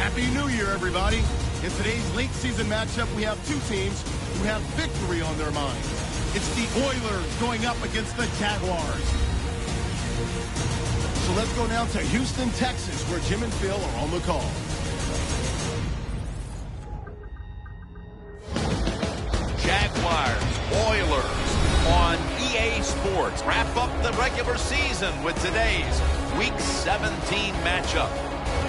Happy New Year, everybody. In today's late season matchup, we have two teams who have victory on their mind. It's the Oilers going up against the Jaguars. So let's go now to Houston, Texas, where Jim and Phil are on the call. Jaguars, Oilers on EA Sports. Wrap up the regular season with today's Week 17 matchup.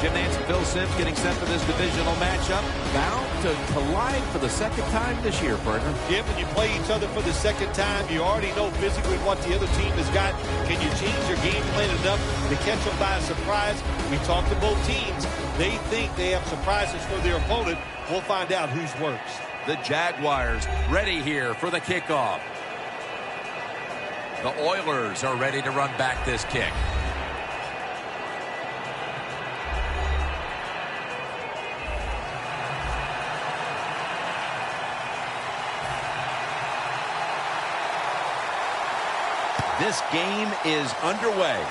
Jim Nance and Phil Simms getting set for this divisional matchup. Bound to collide for the second time this year, partner. Jim, when you play each other for the second time, you already know physically what the other team has got. Can you change your game plan enough to catch them by surprise? We talked to both teams. They think they have surprises for their opponent. We'll find out who's worse. The Jaguars ready here for the kickoff. The Oilers are ready to run back this kick. This game is underway.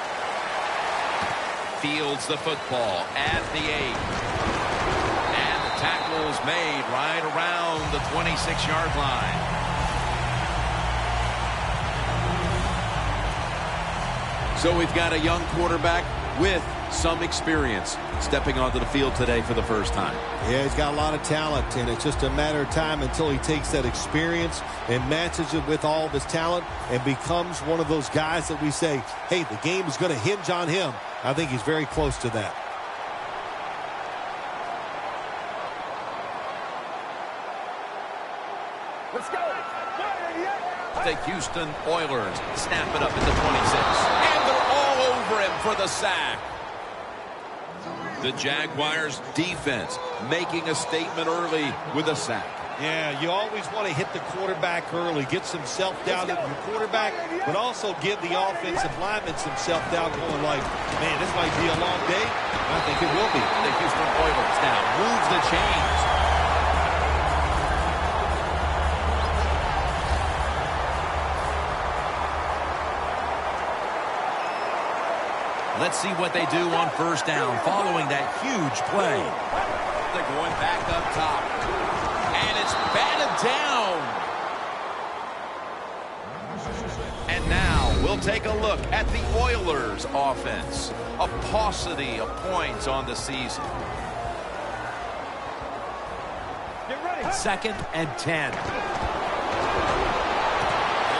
Fields the football at the 8. And the tackle is made right around the 26-yard line. So we've got a young quarterback with some experience stepping onto the field today for the first time. Yeah, he's got a lot of talent, and it's just a matter of time until he takes that experience and matches it with all of his talent and becomes one of those guys that we say, hey, the game is going to hinge on him. I think he's very close to that. Let's go. The Houston Oilers snap it up at the 26. And they're all over him for the sack. The Jaguars defense making a statement early with a sack. Yeah, you always want to hit the quarterback early, get some self-doubt in your quarterback, but also give the offensive linemen some self-doubt going like, man, this might be a long day. I think it will be. The Houston Oilers now moves the chains. Let's see what they do on first down following that huge play. They're going back up top. And it's batted down. And now we'll take a look at the Oilers offense. A paucity of points on the season. Get ready. 2nd and 10.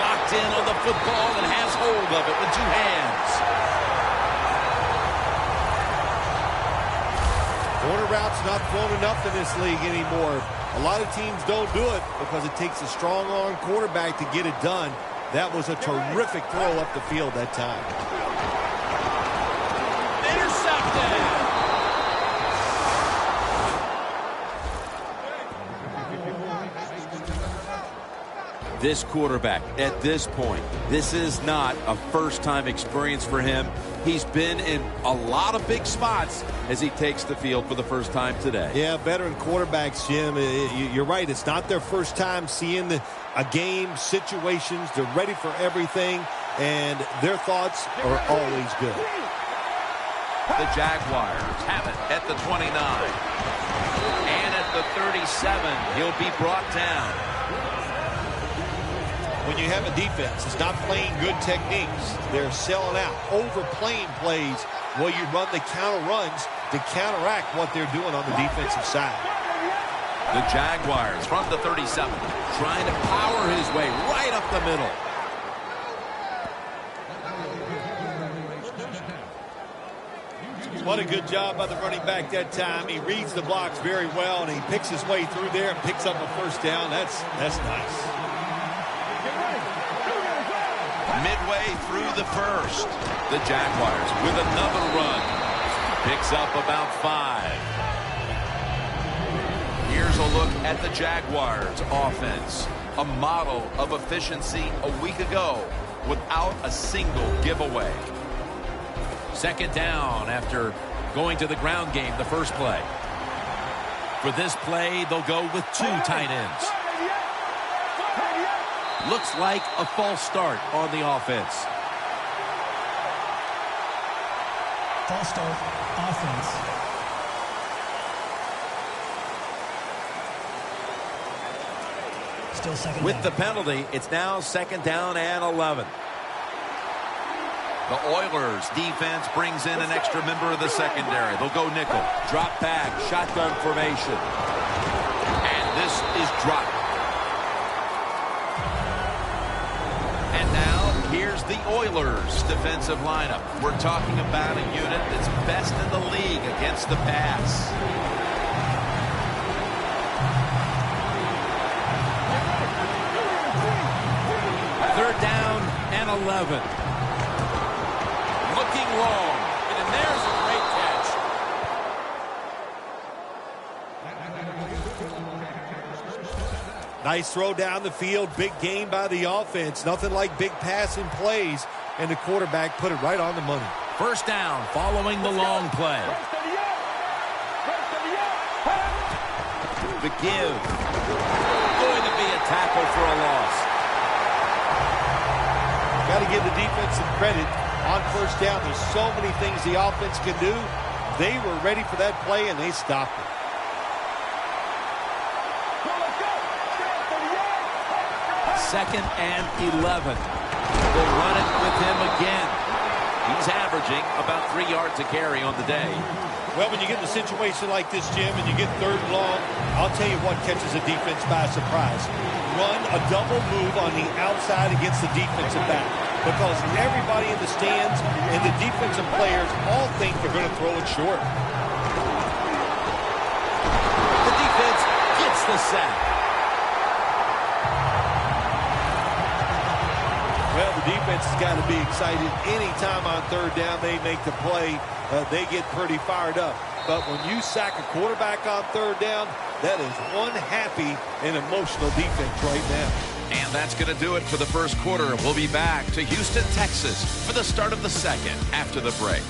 Locked in on the football and has hold of it with two hands. Corner routes not thrown enough in this league anymore. A lot of teams don't do it because it takes a strong arm quarterback to get it done. That was a terrific throw up the field that time. Intercepted. This quarterback, at this point, this is not a first-time experience for him. He's been in a lot of big spots as he takes the field for the first time today. Yeah, veteran quarterbacks, Jim, you're right. It's not their first time seeing a game, situations. They're ready for everything, and their thoughts are always good. The Jaguars have it at the 29. And at the 37, he'll be brought down. When you have a defense that's not playing good techniques, they're selling out, overplaying plays while you run the counter runs to counteract what they're doing on the defensive side. The Jaguars from the 37, trying to power his way right up the middle. What a good job by the running back that time. He reads the blocks very well, and he picks his way through there and picks up a first down. That's nice. Midway through the first, the Jaguars with another run. Picks up about 5. Here's a look at the Jaguars offense. A model of efficiency a week ago without a single giveaway. 2nd down after going to the ground game the first play. For this play, they'll go with 2 tight ends. Looks like a false start on the offense. False start, offense. Still second With down. the penalty, it's now 2nd down and 11. The Oilers defense brings in an extra member of the secondary. They'll go nickel. Drop back, shotgun formation. And this is dropped. And now, here's the Oilers defensive lineup. We're talking about a unit that's best in the league against the pass. Third down and 11. Looking long. And there's a great catch. Nice throw down the field. Big gain by the offense. Nothing like big passing plays. And the quarterback put it right on the money. First down following the long play. The give. Going to be a tackle for a loss. Got to give the defense some credit on first down. There's so many things the offense can do. They were ready for that play, and they stopped it. Second and 11. They'll run it with him again. He's averaging about 3 yards a carry on the day. Well, when you get in a situation like this, Jim, and you get 3rd and long, I'll tell you what catches a defense by surprise. Run a double move on the outside against the defensive back. Because everybody in the stands and the defensive players all think they're going to throw it short. The defense gets the sack. Well, the defense has got to be excited. Anytime on 3rd down they make the play, they get pretty fired up. But when you sack a quarterback on 3rd down, that is one happy and emotional defense right now. And that's going to do it for the first quarter. We'll be back to Houston, Texas for the start of the second after the break.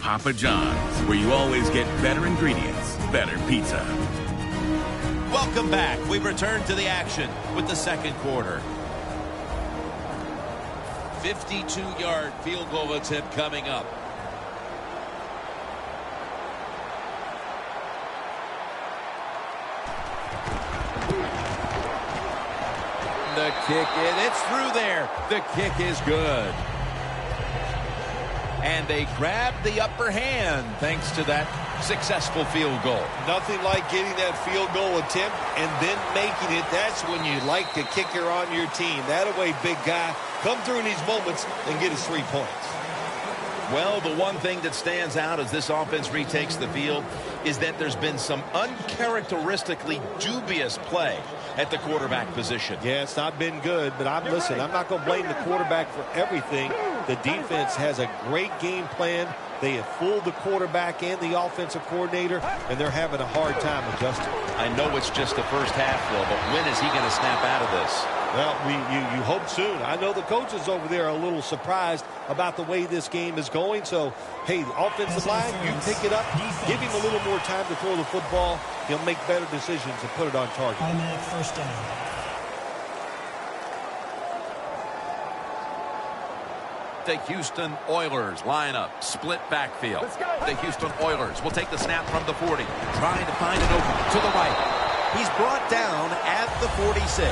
Papa John's, where you always get better ingredients, better pizza. Welcome back. We return to the action with the second quarter. 52-yard field goal attempt coming up. The kick, it's through there. The kick is good. And they grab the upper hand thanks to that successful field goal. Nothing like getting that field goal attempt and then making it. That's when you like the kicker on your team. That away, big guy. Come through in these moments and get us 3 points. Well, the one thing that stands out as this offense retakes the field is that there's been some uncharacteristically dubious play at the quarterback position. Yeah, it's not been good, but I'm not going to blame the quarterback for everything. The defense has a great game plan. They have fooled the quarterback and the offensive coordinator, and they're having a hard time adjusting. I know it's just the first half, Phil, but when is he going to snap out of this? Well, you hope soon. I know the coaches over there are a little surprised about the way this game is going. So, hey, the offensive line, you pick it up, give him a little more time to throw the football. He'll make better decisions and put it on target. Automatic first down. The Houston Oilers line up, split backfield. The Houston Oilers will take the snap from the 40, Trying to find an opening to the right. He's brought down at the 46.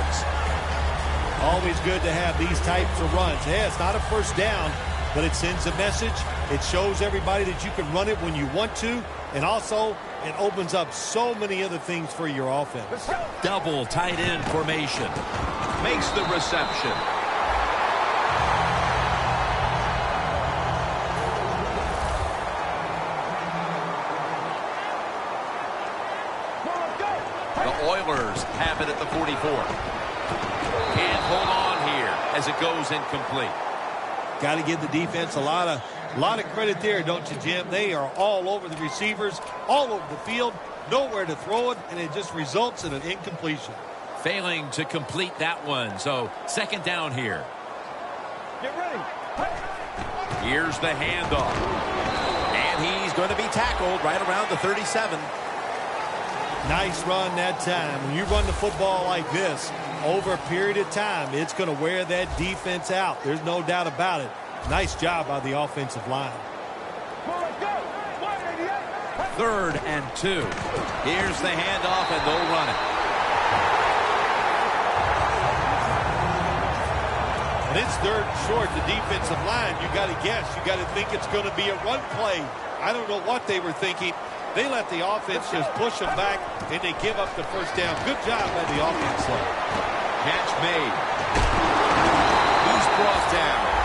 Always good to have these types of runs. Yeah, it's not a first down, but it sends a message. It shows everybody that you can run it when you want to, and also it opens up so many other things for your offense. Double tight end formation. makes the reception. The Oilers have it at the 44. Can't hold on here as it goes incomplete. Got to give the defense a lot of credit there, don't you, Jim? They are all over the receivers, all over the field, nowhere to throw it, and it just results in an incompletion. Failing to complete that one, so second down here. Get ready. Here's the handoff. And he's going to be tackled right around the 37. Nice run that time. When you run the football like this, over a period of time, it's going to wear that defense out. There's no doubt about it. Nice job by the offensive line. 3rd and 2. Here's the handoff, and they'll run it. When it's 3rd and short, the defensive line, you got to guess. You got to think it's going to be a run play. I don't know what they were thinking. They let the offense just push them back, and they give up the first down. Good job by the offense, though. Catch made. Who's brought down?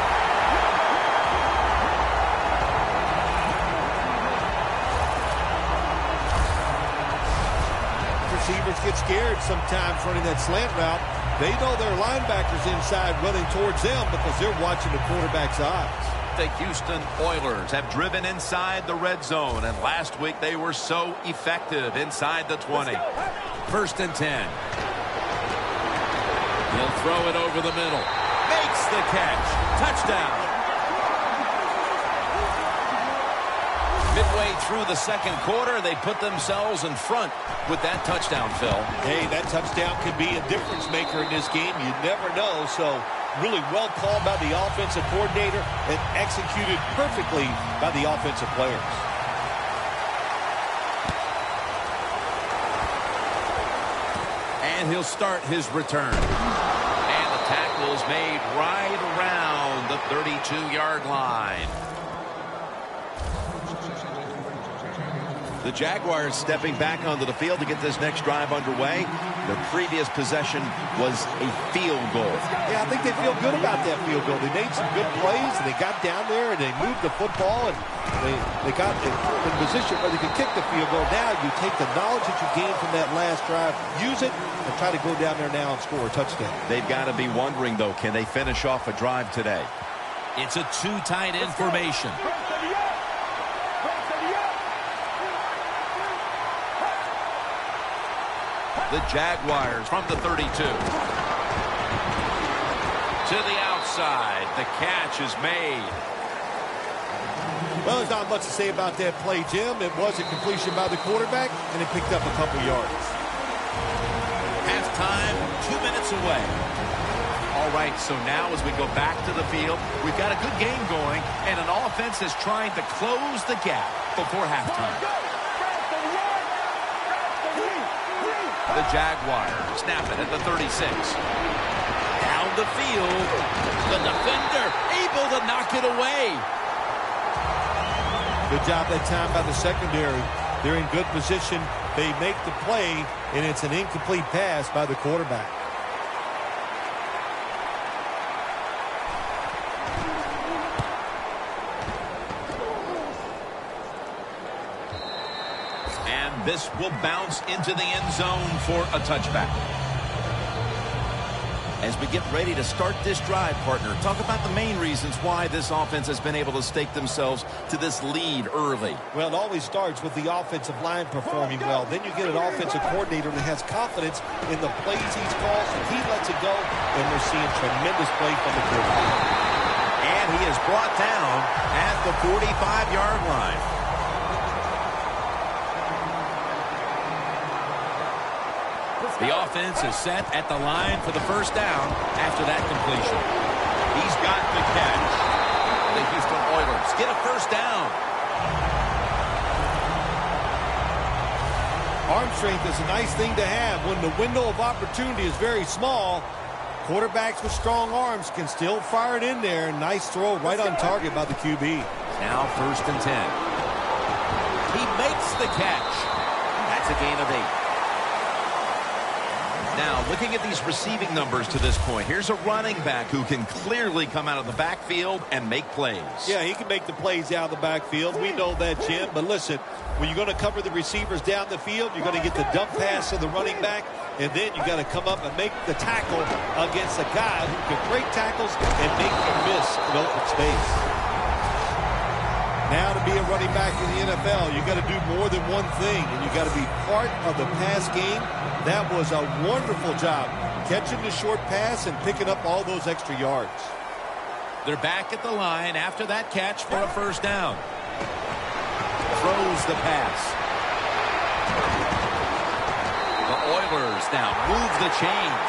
Receivers get scared sometimes running that slant route. They know their linebackers inside running towards them because they're watching the quarterback's eyes. The Houston Oilers have driven inside the red zone, and last week they were so effective inside the 20. 1st and 10. He'll throw it over the middle. Makes the catch. Touchdown. Midway through the 2nd quarter, they put themselves in front with that touchdown, Phil. Hey, that touchdown could be a difference maker in this game. You never know, so really well called by the offensive coordinator and executed perfectly by the offensive players. And he'll start his return. And the tackle's made right around the 32-yard line. The Jaguars stepping back onto the field to get this next drive underway. Their previous possession was a field goal. Yeah, I think they feel good about that field goal. They made some good plays, and they got down there, and they moved the football, and they got in position where they could kick the field goal. Now you take the knowledge that you gained from that last drive, use it, and try to go down there now and score a touchdown. They've got to be wondering, though, can they finish off a drive today? It's a 2 tight end formation. The Jaguars from the 32. To the outside. The catch is made. Well, there's not much to say about that play, Jim. It was a completion by the quarterback, and it picked up a couple yards. Halftime, 2 minutes away. All right, so now as we go back to the field, we've got a good game going, and an offense is trying to close the gap before halftime. The Jaguars snap it at the 36. Down the field. The defender able to knock it away. Good job that time by the secondary. They're in good position. They make the play, and it's an incomplete pass by the quarterback. This will bounce into the end zone for a touchback. As we get ready to start this drive, partner, talk about the main reasons why this offense has been able to stake themselves to this lead early. Well, it always starts with the offensive line performing well. Then you get an offensive coordinator that has confidence in the plays he's called, and he lets it go, and we're seeing tremendous play from the quarterback. And he is brought down at the 45-yard line. The offense is set at the line for the first down after that completion. He's got the catch. The Houston Oilers get a first down. Arm strength is a nice thing to have. When the window of opportunity is very small, quarterbacks with strong arms can still fire it in there. Nice throw right on target by the QB. Now 1st and 10. He makes the catch. That's a gain of 8. Now, looking at these receiving numbers to this point, here's a running back who can clearly come out of the backfield and make plays. Yeah, he can make the plays out of the backfield. We know that, Jim. But listen, when you're going to cover the receivers down the field, you're going to get the dump pass to the running back, and then you got to come up and make the tackle against a guy who can break tackles and make you miss in open space. Now to be a running back in the NFL, you got to do more than one thing, and you got to be part of the pass game. That was a wonderful job, catching the short pass and picking up all those extra yards. They're back at the line after that catch for a first down. Throws the pass. The Oilers now move the chains.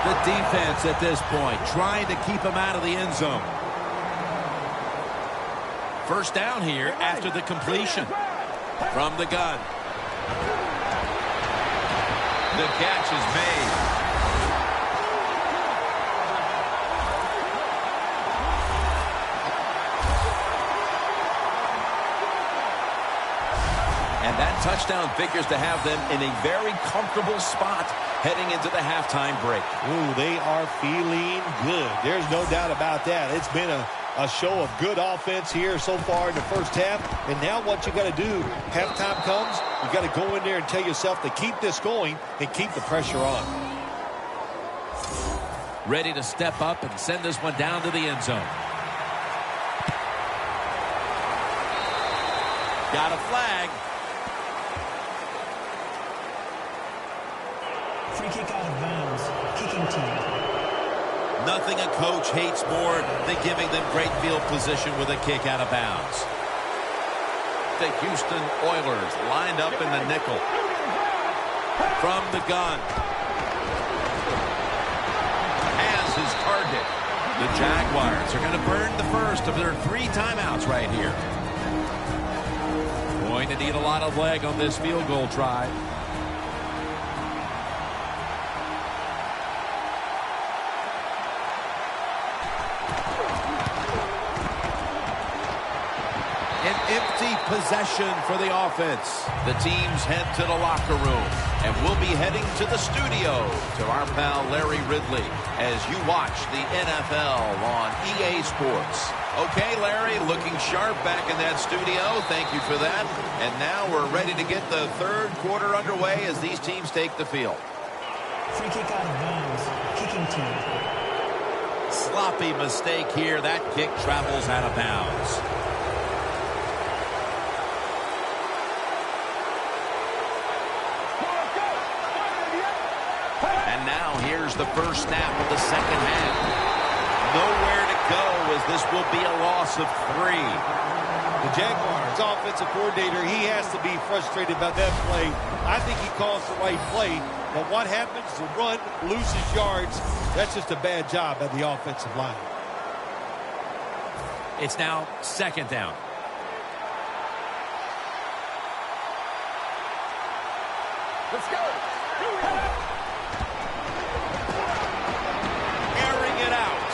The defense at this point trying to keep him out of the end zone. First down here after the completion. From the gun. The catch is made. And that touchdown figures to have them in a very comfortable spot heading into the halftime break. Ooh, they are feeling good. There's no doubt about that. It's been a show of good offense here so far in the first half. And now what you got to do, halftime comes, you got to go in there and tell yourself to keep this going and keep the pressure on. Ready to step up and send this one down to the end zone. Got a flag. Free kick out of bounds. Kicking team. Nothing a coach hates more than giving them great field position with a kick out of bounds. The Houston Oilers lined up in the nickel. From the gun. Has his target. The Jaguars are going to burn the first of their 3 timeouts right here. Going to need a lot of leg on this field goal try. An empty possession for the offense. The teams head to the locker room, and we'll be heading to the studio to our pal Larry Ridley as you watch the NFL on EA Sports. Okay, Larry, looking sharp back in that studio. Thank you for that. And now we're ready to get the third quarter underway as these teams take the field. Free kick out of bounds. Kicking team. Sloppy mistake here. That kick travels out of bounds. And now here's the first snap of the second half. Nowhere to go as this will be a loss of 3. The Jaguars offensive coordinator, he has to be frustrated about that play. I think he calls the right play, but what happens? The run loses yards. That's just a bad job by the offensive line. It's now second down. Let's go. Airing it out.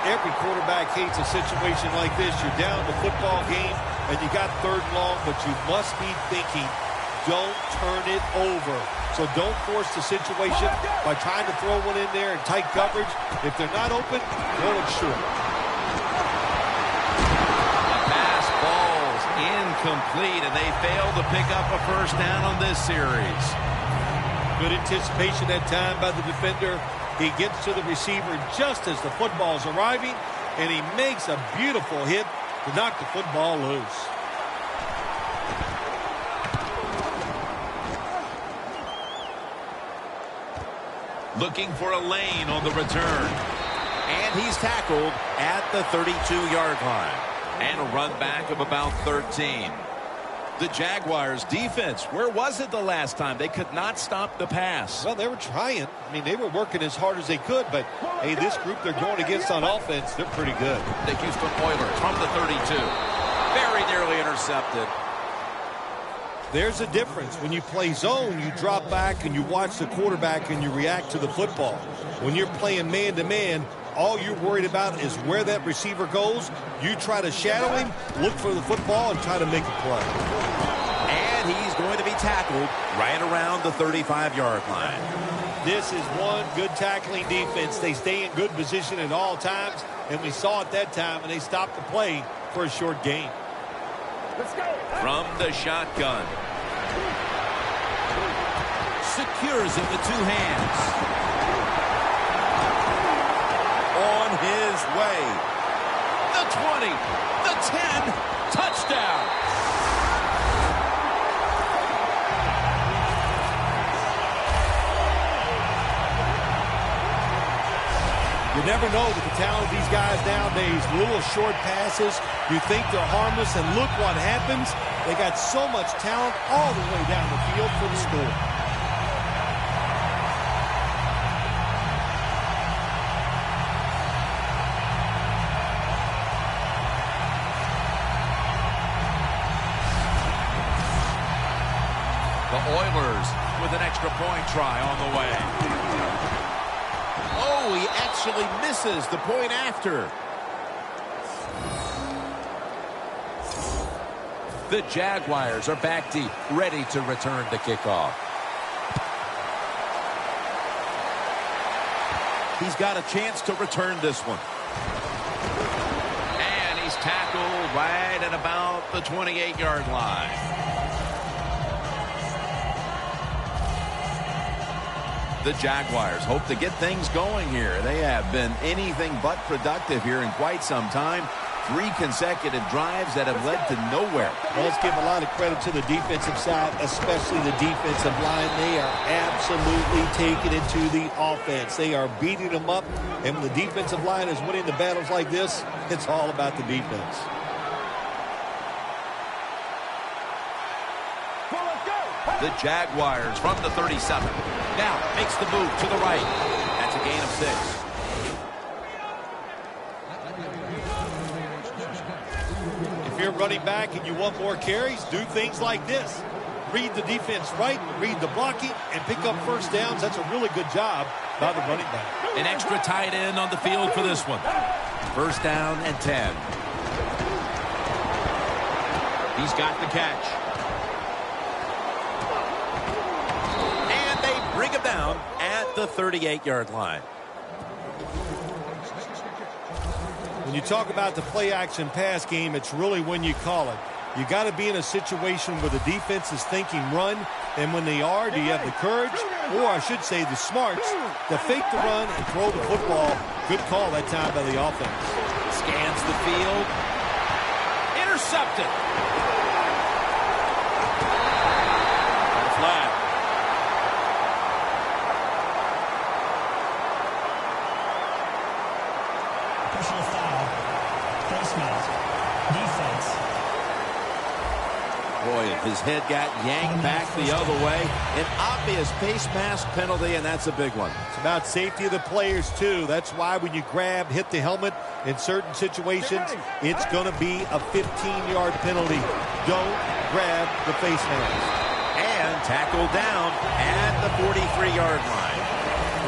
Every quarterback hates a situation like this. You're down the football game, and you got 3rd and long, but you must be thinking, don't turn it over. So don't force the situation by trying to throw one in there in tight coverage. If they're not open, throw it short. The pass falls incomplete, and they fail to pick up a first down on this series. Good anticipation that time by the defender. He gets to the receiver just as the football's arriving, and he makes a beautiful hit to knock the football loose. Looking for a lane on the return. And he's tackled at the 32-yard line. And a run back of about 13. The Jaguars defense, where was it the last time? They could not stop the pass. Well, they were trying. I mean, they were working as hard as they could, but, hey, this group they're going against on offense, they're pretty good. The Houston Oilers from the 32. Very nearly intercepted. There's a difference. When you play zone, you drop back and you watch the quarterback and you react to the football. When you're playing man-to-man, all you're worried about is where that receiver goes. You try to shadow him, look for the football, and try to make a play. And he's going to be tackled right around the 35-yard line. This is one good tackling defense. They stay in good position at all times, and we saw it that time, and they stopped the play for a short gain. Let's go. From the shotgun. Secures it with 2 hands. On his way. The 20, the 10, touchdown. You never know with the talent of these guys nowadays. Little short passes, you think they're harmless, and look what happens. They got so much talent all the way down the field for the score. Oilers with an extra point try on the way. Oh, he actually misses the point after. The Jaguars are back deep, ready to return the kickoff. He's got a chance to return this one. And he's tackled right at about the 28-yard line. The Jaguars hope to get things going here. They have been anything but productive here in quite some time. 3 consecutive drives that have led to nowhere. Well, let's give a lot of credit to the defensive side, especially the defensive line. They are absolutely taking it to the offense. They are beating them up, and when the defensive line is winning the battles like this, it's all about the defense. The Jaguars from the 37. Now makes the move to the right. That's a gain of 6. If you're running back and you want more carries, do things like this. Read the defense right, read the blocking, and pick up first downs. That's a really good job by the running back. An extra tight end on the field for this one. First down and 10. He's got the catch. And they bring him down At the 38-yard line. When you talk about the play-action pass game, it's really when you call it. You got to be in a situation where the defense is thinking run, and when they are, do you have the courage, or I should say the smarts, to fake the run and throw the football? Good call that time by the offense. scans the field. Intercepted. Flat. Personal foul. Face mask. Defense. Boy, his head got yanked back the other way. An obvious face mask penalty, and that's a big one. It's about safety of the players, too. That's why when you grab, hit the helmet in certain situations, it's going to be a 15-yard penalty. Don't grab the face mask. And tackled down at the 43-yard line.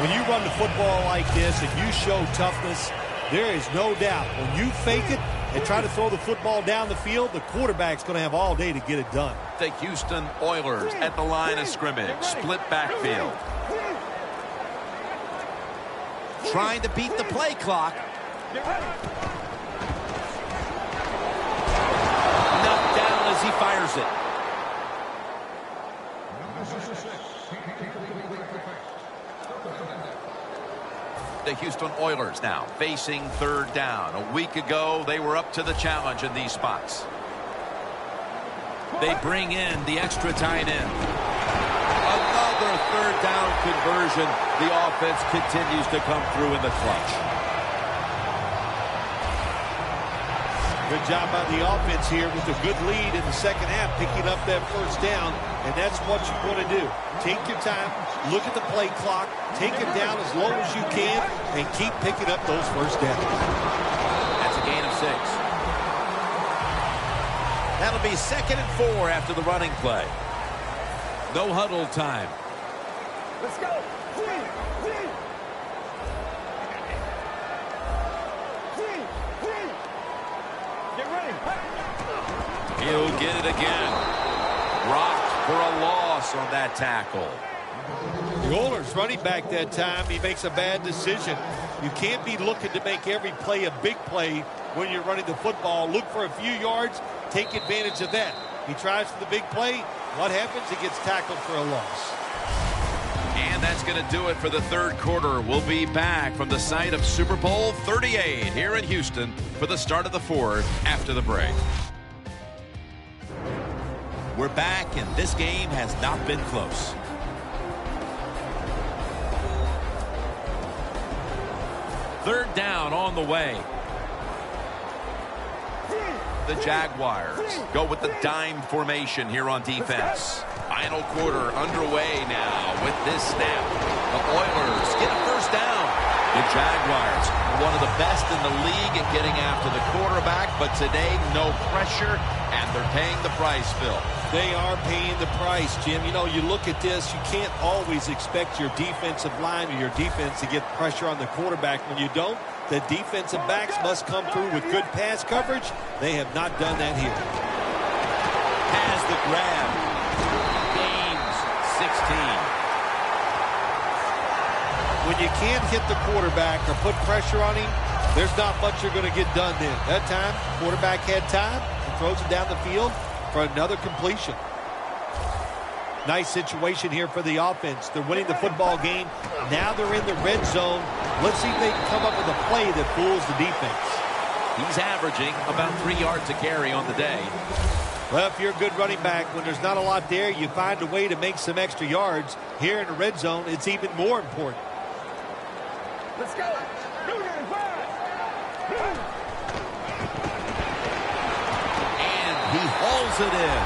When you run the football like this and you show toughness, there is no doubt when you fake it and try to throw the football down the field, the quarterback's going to have all day to get it done. The Houston Oilers at the line of scrimmage. Split backfield. Trying to beat the play clock. Knocked down as he fires it. The Houston Oilers now facing third down. A week ago, they were up to the challenge in these spots. They bring in the extra tight end. Another third down conversion. The offense continues to come through in the clutch. Good job by the offense here with a good lead in the second half, picking up that first down, and that's what you want to do. Take your time, look at the play clock, take it down as low as you can, and keep picking up those first downs. That's a gain of 6. That'll be 2nd and 4 after the running play. No huddle time. Let's go. Get ready. He'll get it again. Rocked for a loss on that tackle. The Oilers running back that time, he makes a bad decision. You can't be looking to make every play a big play when you're running the football. Look for a few yards, take advantage of that. He tries for the big play. What happens? He gets tackled for a loss. And that's going to do it for the third quarter. We'll be back from the site of Super Bowl 38 here in Houston for the start of the fourth after the break. We're back, and this game has not been close. Third down on the way. The Jaguars go with the dime formation here on defense. Final quarter underway now with this snap. The Oilers get a first down. The Jaguars, one of the best in the league at getting after the quarterback, but today no pressure, and they're paying the price, Phil. They are paying the price, Jim. You know, you look at this, you can't always expect your defensive line or your defense to get pressure on the quarterback. When you don't, the defensive backs must come through with good pass coverage. They have not done that here. Has the grab. Gains 16. When you can't hit the quarterback or put pressure on him, there's not much you're going to get done then. That time, quarterback had time and throws it down the field for another completion. Nice situation here for the offense. They're winning the football game. Now they're in the red zone. Let's see if they can come up with a play that fools the defense. He's averaging about 3 yards a carry on the day. Well, if you're a good running back, when there's not a lot there, you find a way to make some extra yards. Here in the red zone, it's even more important. Let's go. And he hauls it in.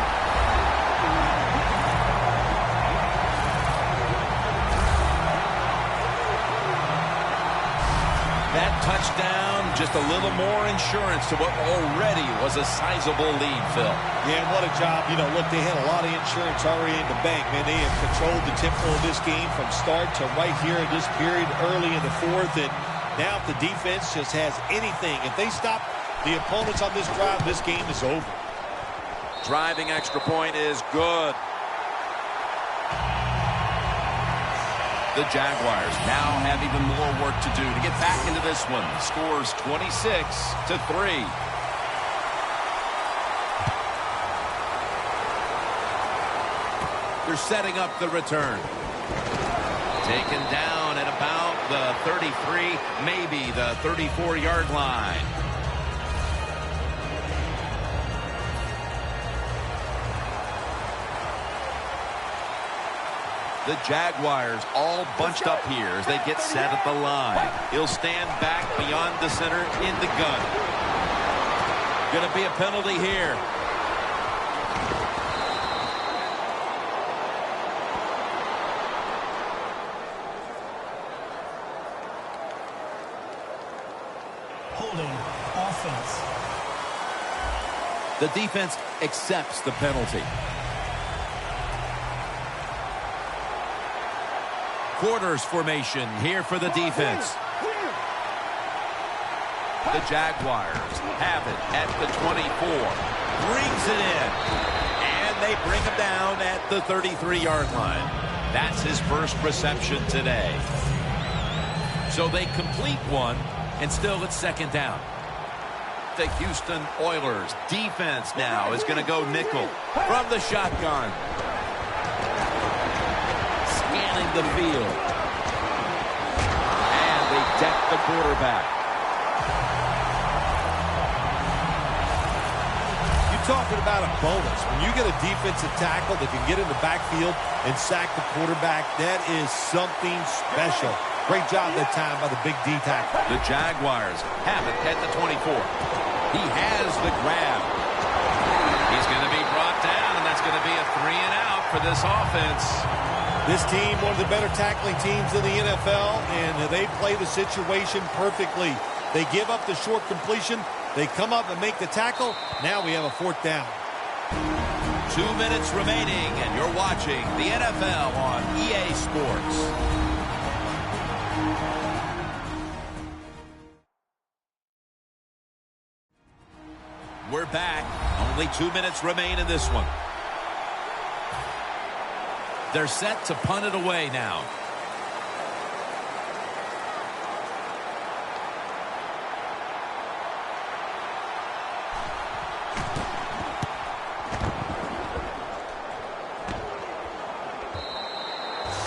That touchdown, just a little more insurance to what already was a sizable lead, Phil. Yeah, what a job. You know, look, they had a lot of insurance already in the bank. Man, they have controlled the tempo of this game from start to right here in this period early in the fourth. And now if the defense just has anything, if they stop the opponents on this drive, this game is over. Driving extra point is good. The Jaguars now have even more work to do to get back into this one. The score's 26-3. They're setting up the return. Taken down at about the 33, maybe the 34-yard line. The Jaguars all bunched up here as they get set at the line. He'll stand back beyond the center in the gun. Going to be a penalty here. Holding offense. The defense accepts the penalty. Quarters formation here for the defense. The Jaguars have it at the 24. Brings it in. And they bring him down at the 33-yard line. That's his first reception today. So they complete one, and still it's second down. The Houston Oilers defense now is going to go nickel. From the shotgun. Scanning the field. And they deck the quarterback. You're talking about a bonus. When you get a defensive tackle that can get in the backfield and sack the quarterback, that is something special. Great job that time by the big D tackle. The Jaguars have it at the 24. He has the grab. He's going to be brought down, and that's going to be a 3 and out for this offense. This team, one of the better tackling teams in the NFL, and they play the situation perfectly. They give up the short completion. They come up and make the tackle. Now we have a fourth down. 2 minutes remaining, and you're watching the NFL on EA Sports. We're back. Only 2 minutes remain in this one. They're set to punt it away now.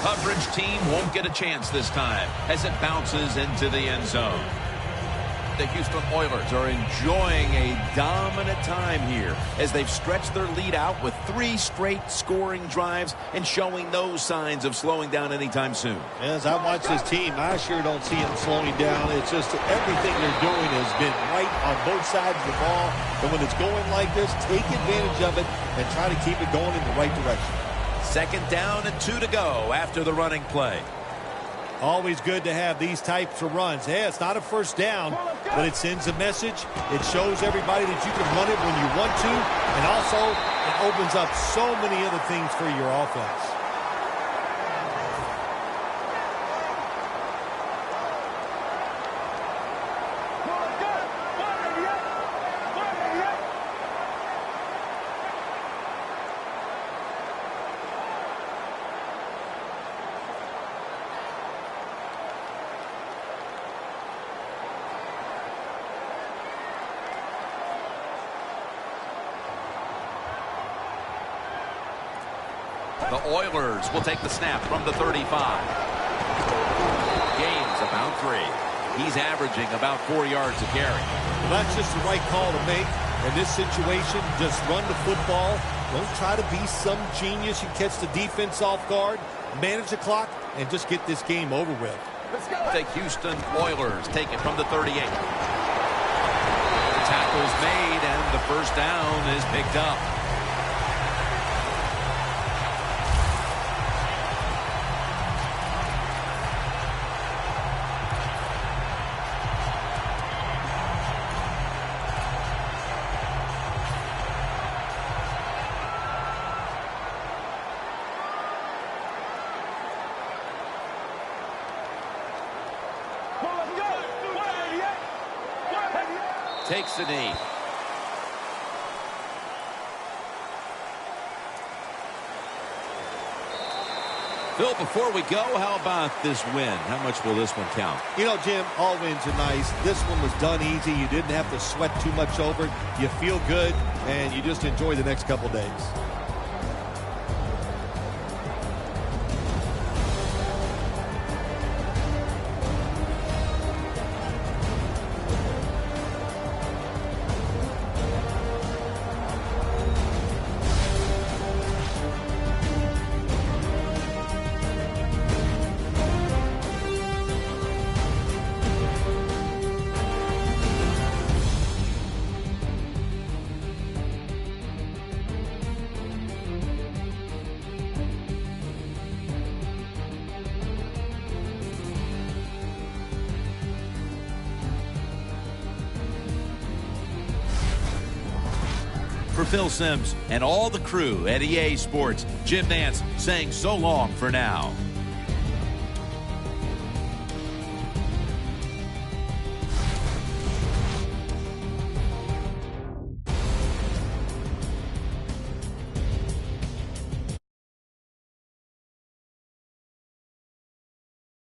Coverage team won't get a chance this time as it bounces into the end zone. The Houston Oilers are enjoying a dominant time here as they've stretched their lead out with 3 straight scoring drives and showing no signs of slowing down anytime soon. As I watch this team, I sure don't see them slowing down. It's just everything they're doing has been right on both sides of the ball. And when it's going like this, take advantage of it and try to keep it going in the right direction. Second down and 2 to go after the running play. Always good to have these types of runs. Yeah, it's not a first down, but it sends a message. It shows everybody that you can run it when you want to, and also it opens up so many other things for your offense. The Oilers will take the snap from the 35. Gains about 3. He's averaging about 4 yards a carry. Well, that's just the right call to make. In this situation, just run the football. Don't try to be some genius. You catch the defense off guard, manage the clock, and just get this game over with. Let's go. The Houston Oilers take it from the 38. The tackle's made, and the first down is picked up. Takes the knee. Phil, before we go, how about this win? How much will this one count? You know, Jim, all wins are nice. This one was done easy. You didn't have to sweat too much over it. You feel good, and you just enjoy the next couple days. For Phil Simms and all the crew at EA Sports, Jim Nantz saying so long for now.